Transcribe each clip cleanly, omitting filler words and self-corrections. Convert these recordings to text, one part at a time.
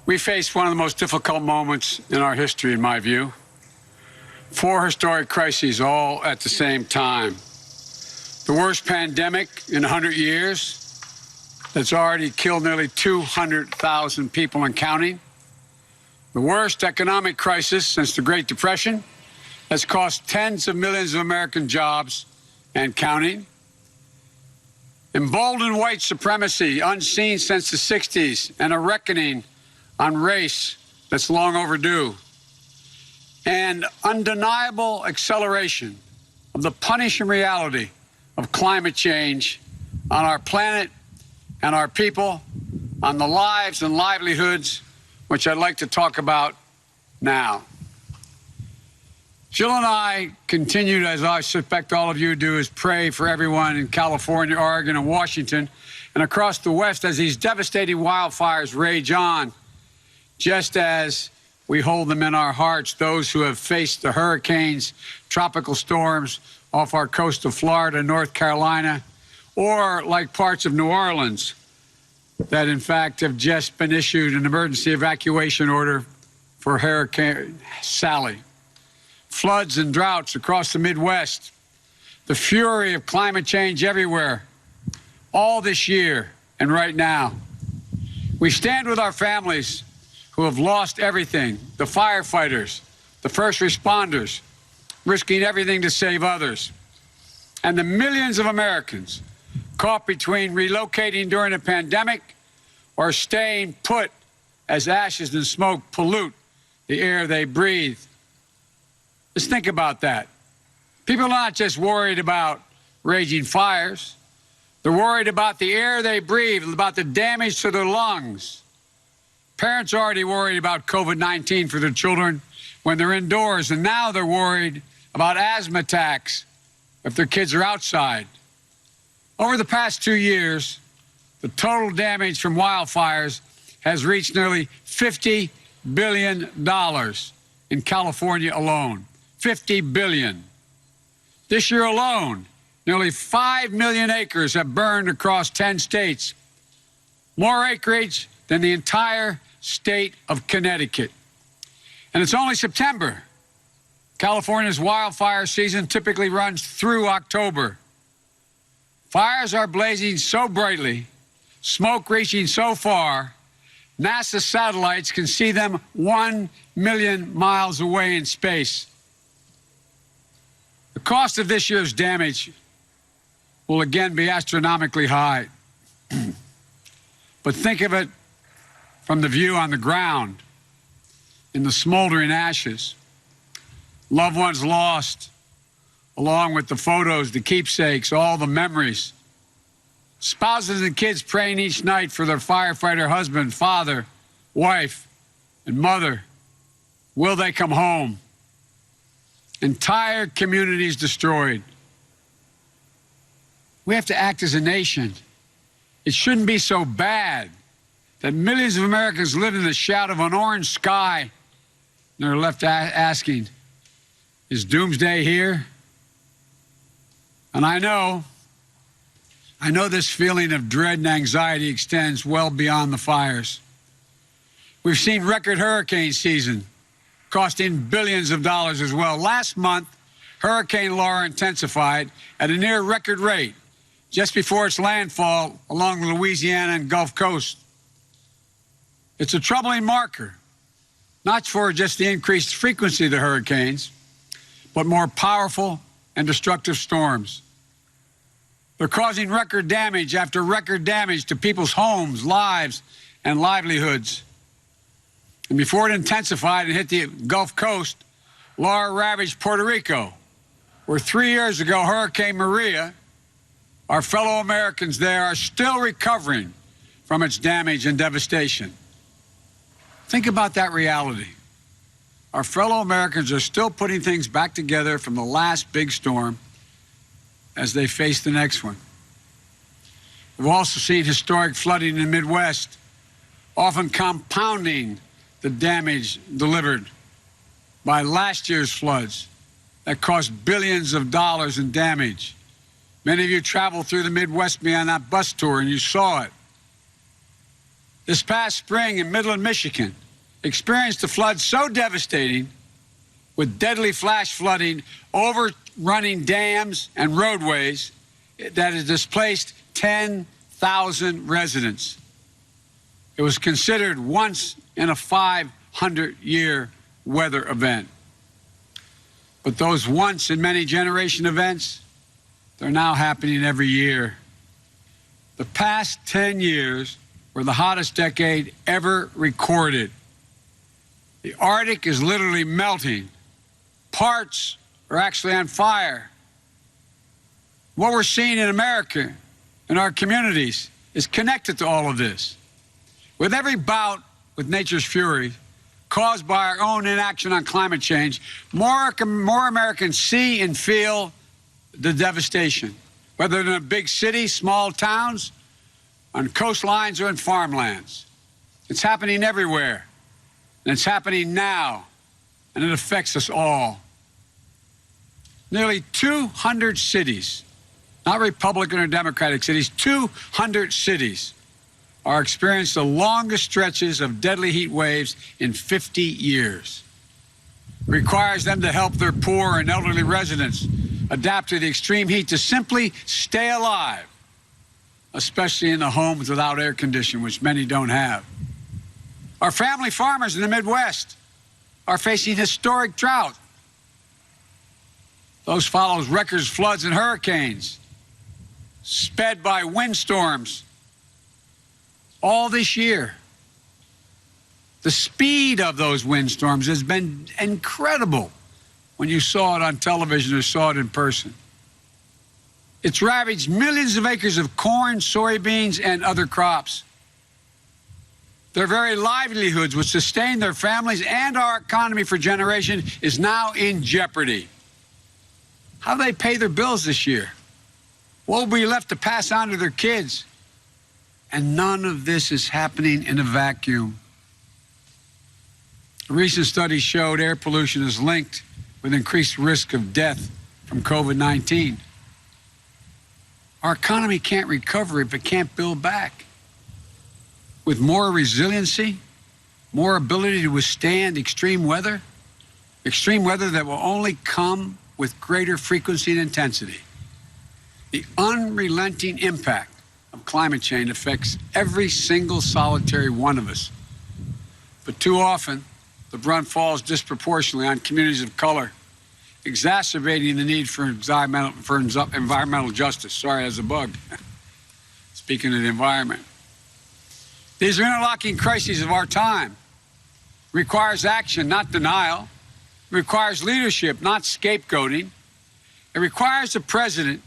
We face one of the most difficult moments in our history, in my view. 4 historic crises all at the same time. The worst pandemic in 100 years that's already killed nearly 200,000 people and counting. The worst economic crisis since the Great Depression that's cost tens of millions of American jobs and counting. Emboldened white supremacy unseen since the 60s, and a reckoning on race that's long overdue. And undeniable acceleration of the punishing reality of climate change on our planet and our people, on the lives and livelihoods, which I'd like to talk about now. Jill and I continue, as I suspect all of you do, is pray for everyone in California, Oregon, and Washington, and across the West as these devastating wildfires rage on, just as we hold them in our hearts, those who have faced the hurricanes, tropical storms off our coast of Florida, North Carolina, or like parts of New Orleans that, in fact, have just been issued an emergency evacuation order for Hurricane Sally. Floods and droughts across the Midwest, the fury of climate change everywhere, all this year and right now. We stand with our families who have lost everything, the firefighters, the first responders, risking everything to save others, and the millions of Americans caught between relocating during a pandemic or staying put as ashes and smoke pollute the air they breathe. Just think about that. People are not just worried about raging fires. They're worried about the air they breathe, about the damage to their lungs. Parents are already worried about COVID-19 for their children when they're indoors, and now they're worried about asthma attacks if their kids are outside. Over the past 2 years, the total damage from wildfires has reached nearly $50 billion in California alone. $50 billion. This year alone, nearly 5 million acres have burned across 10 states, more acreage than the entire state of Connecticut. And it's only September. California's wildfire season typically runs through October. Fires are blazing so brightly, smoke reaching so far, NASA satellites can see them 1 million miles away in space. The cost of this year's damage will again be astronomically high. But think of it from the view on the ground, in the smoldering ashes. Loved ones lost, along with the photos, the keepsakes, all the memories. Spouses and kids praying each night for their firefighter husband, father, wife, and mother. Will they come home? Entire communities destroyed. We have to act as a nation. It shouldn't be so bad that millions of Americans live in the shadow of an orange sky and they're left asking, is doomsday here? And I know this feeling of dread and anxiety extends well beyond the fires. We've seen record hurricane season, costing billions of dollars as well. Last month, Hurricane Laura intensified at a near record rate just before its landfall along the Louisiana and Gulf Coast. It's a troubling marker, not for just the increased frequency of the hurricanes, but more powerful and destructive storms. They're causing record damage after record damage to people's homes, lives, and livelihoods. And before it intensified and hit the Gulf Coast, Laura ravaged Puerto Rico, where 3 years ago, Hurricane Maria, our fellow Americans there are still recovering from its damage and devastation. Think about that reality. Our fellow Americans are still putting things back together from the last big storm as they face the next one. We've also seen historic flooding in the Midwest, often compounding the damage delivered by last year's floods that cost billions of dollars in damage. Many of you traveled through the Midwest with me on that bus tour, and you saw it. this past spring in Midland, Michigan, experienced a flood so devastating with deadly flash flooding, overrunning dams and roadways that it displaced 10,000 residents. It was considered once in a 500-year weather event. But those once in many generation events, they're now happening every year. The past 10 years were the hottest decade ever recorded. The Arctic is literally melting. Parts are actually on fire. What we're seeing in America, in our communities, is connected to all of this. With every bout with nature's fury caused by our own inaction on climate change, more Americans see and feel the devastation, whether in a big city, small towns, on coastlines, or in farmlands. It's happening everywhere, and it's happening now, and it affects us all. Nearly 200 cities, not Republican or Democratic cities, 200 cities are experiencing the longest stretches of deadly heat waves in 50 years. It requires them to help their poor and elderly residents adapt to the extreme heat to simply stay alive, especially in the homes without air conditioning, which many don't have. Our family farmers in the Midwest are facing historic drought. Those follows record floods and hurricanes, sped by windstorms all this year. The speed of those windstorms has been incredible when you saw it on television or saw it in person. It's ravaged millions of acres of corn, soybeans, and other crops. Their very livelihoods, which sustain their families and our economy for generations, is now in jeopardy. How do they pay their bills this year? What will be left to pass on to their kids? And none of this is happening in a vacuum. A recent study showed air pollution is linked with increased risk of death from COVID-19. Our economy can't recover if it can't build back. With more resiliency, more ability to withstand extreme weather that will only come with greater frequency and intensity. The unrelenting impact of climate change affects every single solitary one of us. But too often, the brunt falls disproportionately on communities of color, exacerbating the need for environmental justice. Sorry, as a bug. Speaking of the environment. These are interlocking crises of our time. It requires action, not denial. It requires leadership, not scapegoating. It requires the president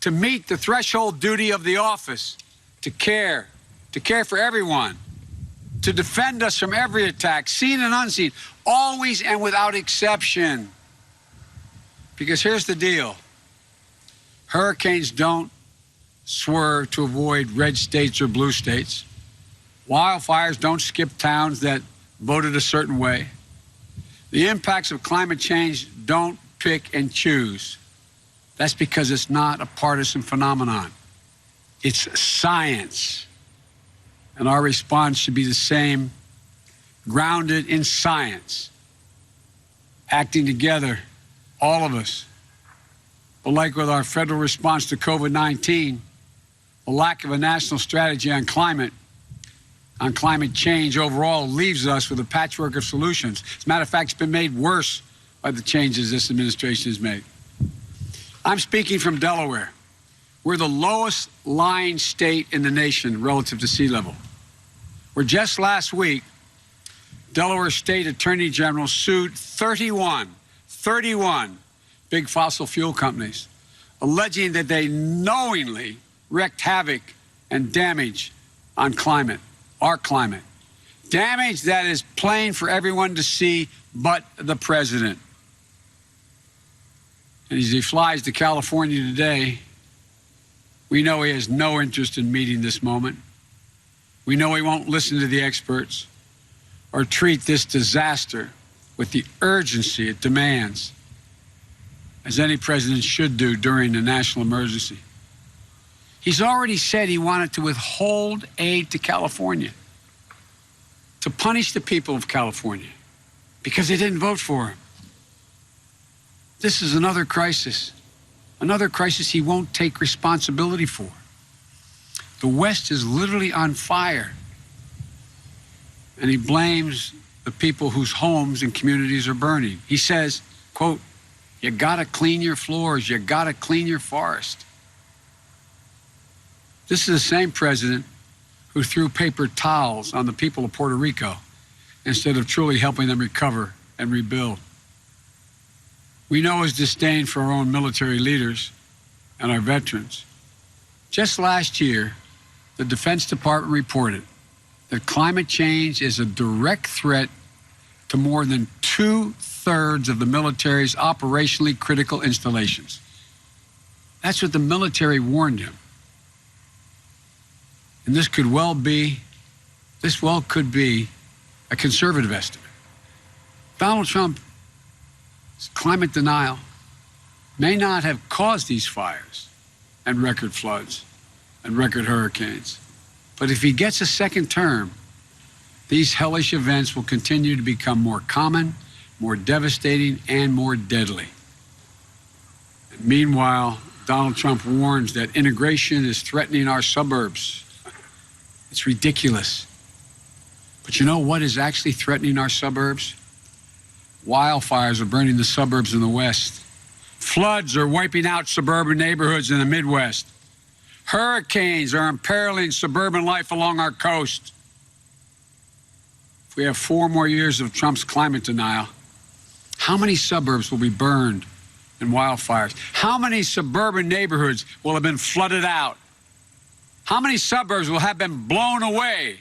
to meet the threshold duty of the office, to care for everyone, to defend us from every attack, seen and unseen, always and without exception. Because here's the deal. Hurricanes don't swerve to avoid red states or blue states. Wildfires don't skip towns that voted a certain way. The impacts of climate change don't pick and choose. That's because it's not a partisan phenomenon. It's science. And our response should be the same, grounded in science, acting together, all of us. But like with our federal response to COVID-19, the lack of a national strategy on climate change overall leaves us with a patchwork of solutions. As a matter of fact, it's been made worse by the changes this administration has made. I'm speaking from Delaware. We're the lowest lying state in the nation relative to sea level. Where just last week, Delaware State Attorney General sued 31 big fossil fuel companies, alleging that they knowingly wreaked havoc and damage on our climate. Damage that is plain for everyone to see but the president. And as he flies to California today, we know he has no interest in meeting this moment. We know he won't listen to the experts or treat this disaster with the urgency it demands, as any president should do during a national emergency. He's already said he wanted to withhold aid to California. to punish the people of California because they didn't vote for him. This is another crisis he won't take responsibility for. The West is literally on fire, and he blames the people whose homes and communities are burning. He says, quote, "You gotta clean your floors, you gotta clean your forest." This is the same president who threw paper towels on the people of Puerto Rico instead of truly helping them recover and rebuild. We know his disdain for our own military leaders and our veterans. Just last year, the Defense Department reported that climate change is a direct threat to more than 2/3 of the military's operationally critical installations. That's what the military warned him. And this could well could be a conservative estimate. Donald Trump's climate denial may not have caused these fires and record floods and record hurricanes, but if he gets a second term, these hellish events will continue to become more common, more devastating, and more deadly. And meanwhile, Donald Trump warns that integration is threatening our suburbs. It's ridiculous. But you know what is actually threatening our suburbs? Wildfires are burning the suburbs in the West. Floods are wiping out suburban neighborhoods in the Midwest. Hurricanes are imperiling suburban life along our coast. If we have 4 more years of Trump's climate denial, how many suburbs will be burned in wildfires? How many suburban neighborhoods will have been flooded out? How many suburbs will have been blown away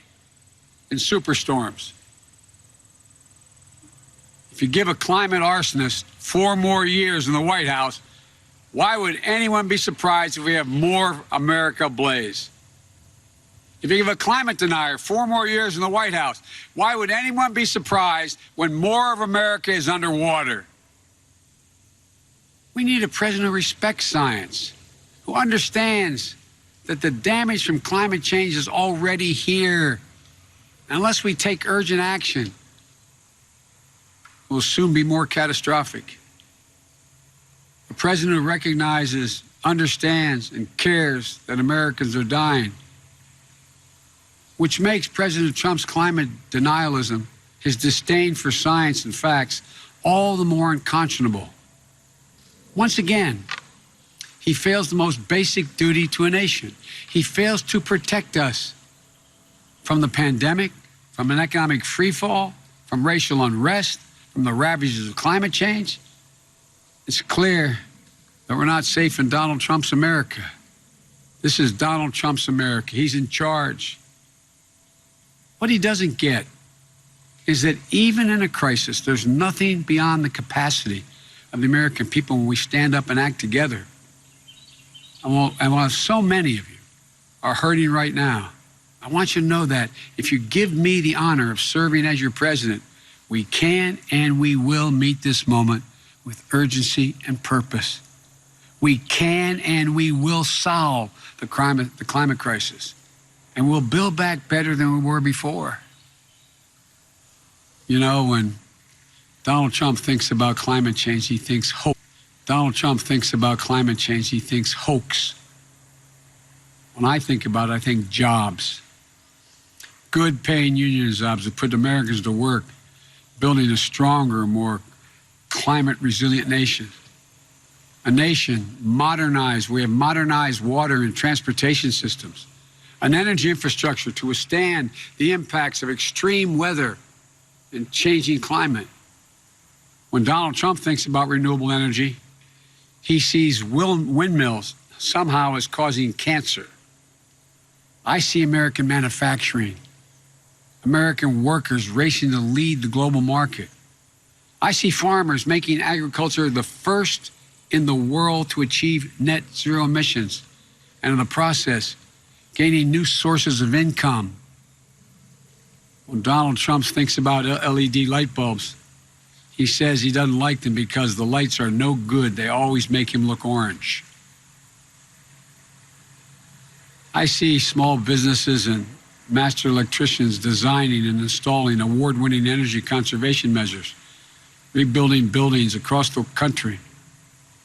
in superstorms? If you give a climate arsonist 4 more years in the White House, why would anyone be surprised if we have more America ablaze? If you give a climate denier 4 more years in the White House, why would anyone be surprised when more of America is underwater? We need a president who respects science, who understands that the damage from climate change is already here. Unless we take urgent action, it will soon be more catastrophic. A president who recognizes, understands, and cares that Americans are dying, which makes President Trump's climate denialism, his disdain for science and facts, all the more unconscionable. Once again, he fails the most basic duty to a nation. He fails to protect us from the pandemic, from an economic freefall, from racial unrest, from the ravages of climate change. It's clear that we're not safe in Donald Trump's America. This is Donald Trump's America. He's in charge. What he doesn't get is that even in a crisis, there's nothing beyond the capacity of the American people when we stand up and act together. And while so many of you are hurting right now, I want you to know that if you give me the honor of serving as your president, we can and we will meet this moment with urgency and purpose. We can and we will solve the climate crisis, and we'll build back better than we were before. You know, when Donald Trump thinks about climate change, he thinks hope. Donald Trump thinks about climate change, he thinks hoax. When I think about it, I think jobs. Good paying union jobs that put Americans to work, building a stronger, more climate resilient nation. A nation modernized. We have modernized water and transportation systems. An energy infrastructure to withstand the impacts of extreme weather and changing climate. When Donald Trump thinks about renewable energy, he sees windmills somehow as causing cancer. I see American manufacturing, American workers racing to lead the global market. I see farmers making agriculture the first in the world to achieve net zero emissions, and in the process, gaining new sources of income. When Donald Trump thinks about LED light bulbs, he says he doesn't like them because the lights are no good. They always make him look orange. I see small businesses and master electricians designing and installing award-winning energy conservation measures, rebuilding buildings across the country.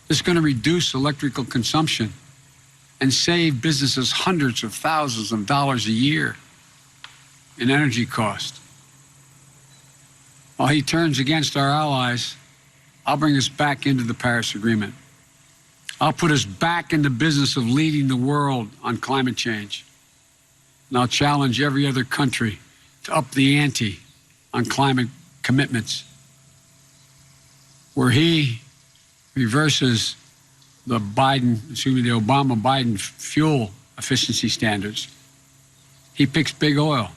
This is going to reduce electrical consumption and save businesses hundreds of thousands of dollars a year in energy cost. While he turns against our allies, I'll bring us back into the Paris Agreement. I'll put us back in the business of leading the world on climate change. And I'll challenge every other country to up the ante on climate commitments. Where he reverses the Obama-Biden fuel efficiency standards, he picks big oil.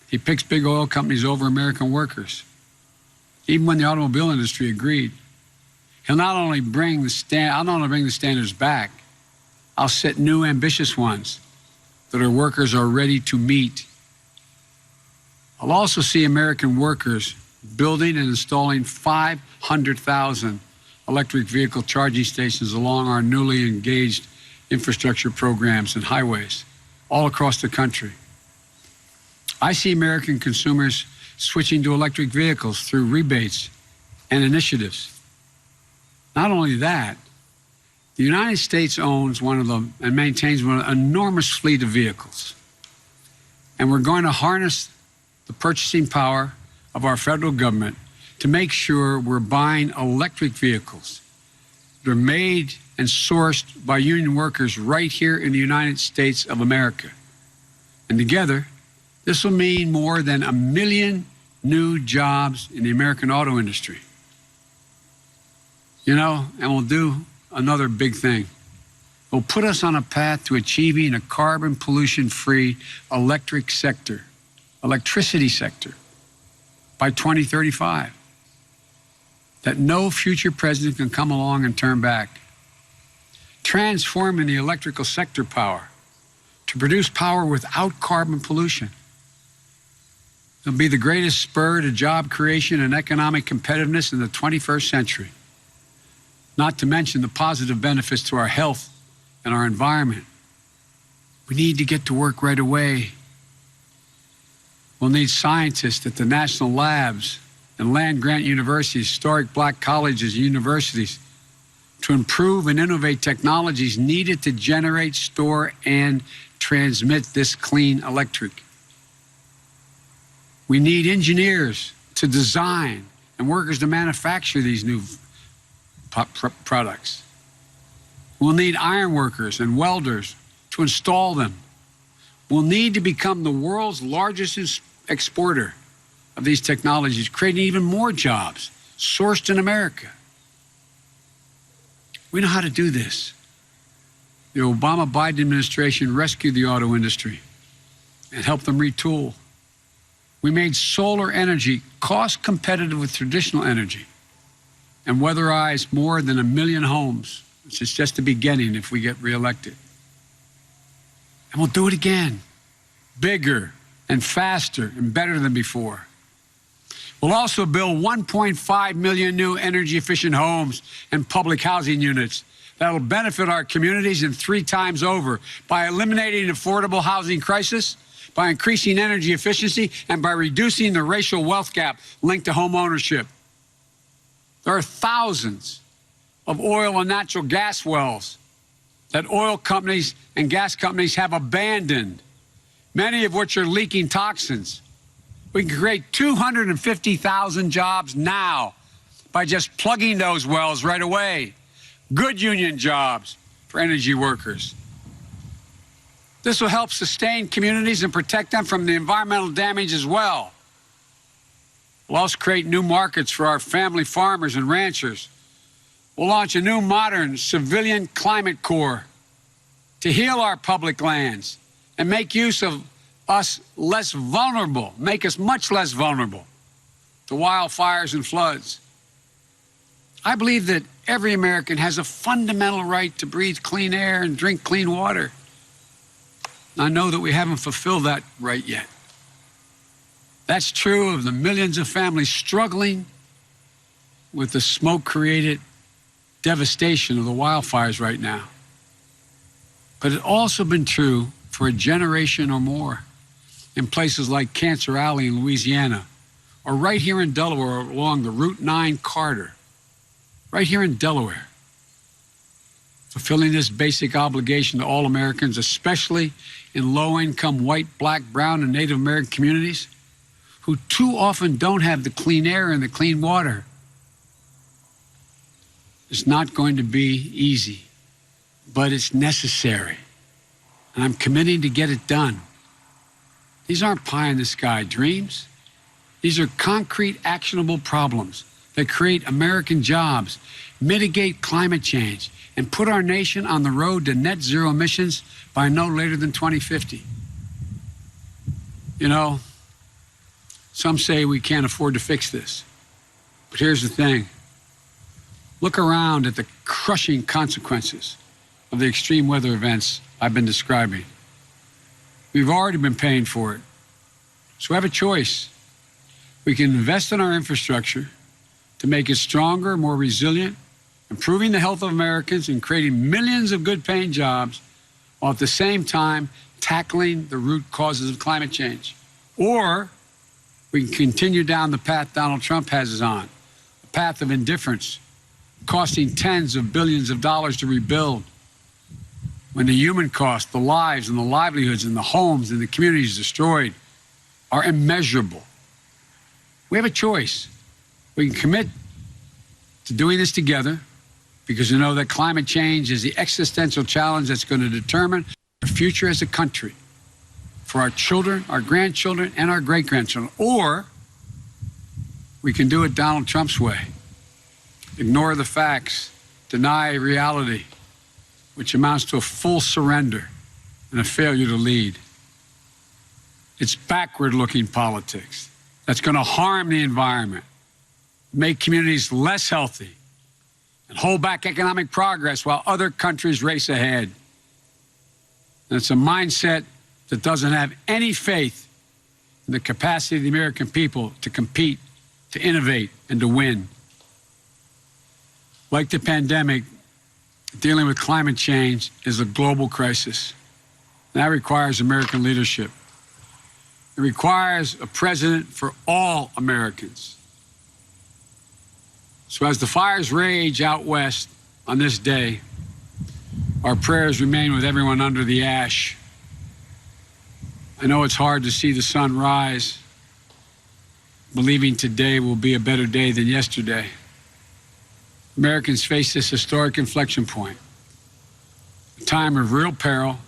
He picks big oil companies over American workers, even when the automobile industry agreed. He'll not only bring the standards back, I'll set new ambitious ones that our workers are ready to meet. I'll also see American workers building and installing 500,000 electric vehicle charging stations along our newly engaged infrastructure programs and highways all across the country. I see American consumers switching to electric vehicles through rebates and initiatives. Not only that, the United States owns one of them and maintains an enormous fleet of vehicles. And we're going to harness the purchasing power of our federal government to make sure we're buying electric vehicles that are made and sourced by union workers right here in the United States of America. And together, this will mean more than 1 million new jobs in the American auto industry. You know, and we'll do another big thing. It'll put us on a path to achieving a carbon pollution-free electricity sector by 2035 that no future president can come along and turn back. Transforming the electrical sector power to produce power without carbon pollution. It'll be the greatest spur to job creation and economic competitiveness in the 21st century. Not to mention the positive benefits to our health and our environment. We need to get to work right away. We'll need scientists at the national labs and land-grant universities, historic black colleges and universities, to improve and innovate technologies needed to generate, store, and transmit this clean electric. We need engineers to design and workers to manufacture these new products. We'll need iron workers and welders to install them. We'll need to become the world's largest exporter of these technologies, creating even more jobs sourced in America. We know how to do this. The Obama-Biden administration rescued the auto industry and helped them retool. We made solar energy cost competitive with traditional energy and weatherized more than 1 million homes, which is just the beginning if we get reelected. And we'll do it again, bigger and faster and better than before. We'll also build 1.5 million new energy-efficient homes and public housing units that'll benefit our communities and 3 times over by eliminating the affordable housing crisis, by increasing energy efficiency, and by reducing the racial wealth gap linked to home ownership. There are thousands of oil and natural gas wells that oil companies and gas companies have abandoned, many of which are leaking toxins. We can create 250,000 jobs now by just plugging those wells right away. Good union jobs for energy workers. This will help sustain communities and protect them from the environmental damage as well. We'll also create new markets for our family farmers and ranchers. We'll launch a new modern civilian climate corps to heal our public lands and make use of us less vulnerable, make us much less vulnerable to wildfires and floods. I believe that every American has a fundamental right to breathe clean air and drink clean water. I know that we haven't fulfilled that right yet. That's true of the millions of families struggling with the smoke-created devastation of the wildfires right now. But it's also been true for a generation or more in places like Cancer Alley in Louisiana, or right here in Delaware along the Route 9 corridor, right here in Delaware. Fulfilling this basic obligation to all Americans, especially in low-income white, black, brown, and Native American communities who too often don't have the clean air and the clean water. It's not going to be easy, but it's necessary. And I'm committing to get it done. These aren't pie-in-the-sky dreams. These are concrete, actionable problems that create American jobs, mitigate climate change, and put our nation on the road to net zero emissions by no later than 2050. You know, some say we can't afford to fix this. But here's the thing. Look around at the crushing consequences of the extreme weather events I've been describing. We've already been paying for it. So we have a choice. We can invest in our infrastructure to make it stronger, more resilient, improving the health of Americans and creating millions of good-paying jobs, while at the same time tackling the root causes of climate change. Or we can continue down the path Donald Trump has us on, a path of indifference, costing tens of billions of dollars to rebuild, when the human cost, the lives and the livelihoods and the homes and the communities destroyed are immeasurable. We have a choice. We can commit to doing this together because we know that climate change is the existential challenge that's going to determine our future as a country for our children, our grandchildren, and our great-grandchildren. Or we can do it Donald Trump's way. Ignore the facts, deny reality, which amounts to a full surrender and a failure to lead. It's backward-looking politics that's going to harm the environment, make communities less healthy, and hold back economic progress while other countries race ahead. And it's a mindset that doesn't have any faith in the capacity of the American people to compete, to innovate, and to win. Like the pandemic, dealing with climate change is a global crisis. That requires American leadership. It requires a president for all Americans. So as the fires rage out west on this day, our prayers remain with everyone under the ash. I know it's hard to see the sun rise, believing today will be a better day than yesterday. Americans face this historic inflection point, a time of real peril,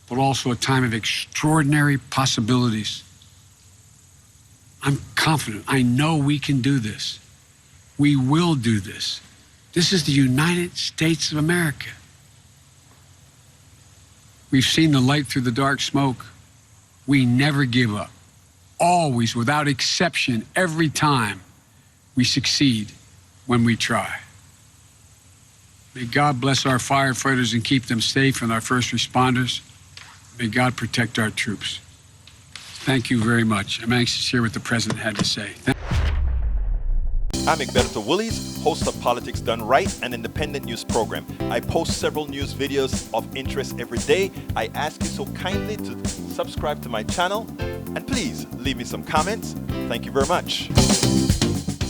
but also a time of extraordinary possibilities. I'm confident. I know we can do this. We will do this. This is the United States of America. We've seen the light through the dark smoke. We never give up. Always, without exception, every time we succeed when we try. May God bless our firefighters and keep them safe, and our first responders. May God protect our troops. Thank you very much. I'm anxious to hear what the President had to say. I'm Egberto Willies, host of Politics Done Right, an independent news program. I post several news videos of interest every day. I ask you so kindly to subscribe to my channel, and please leave me some comments. Thank you very much.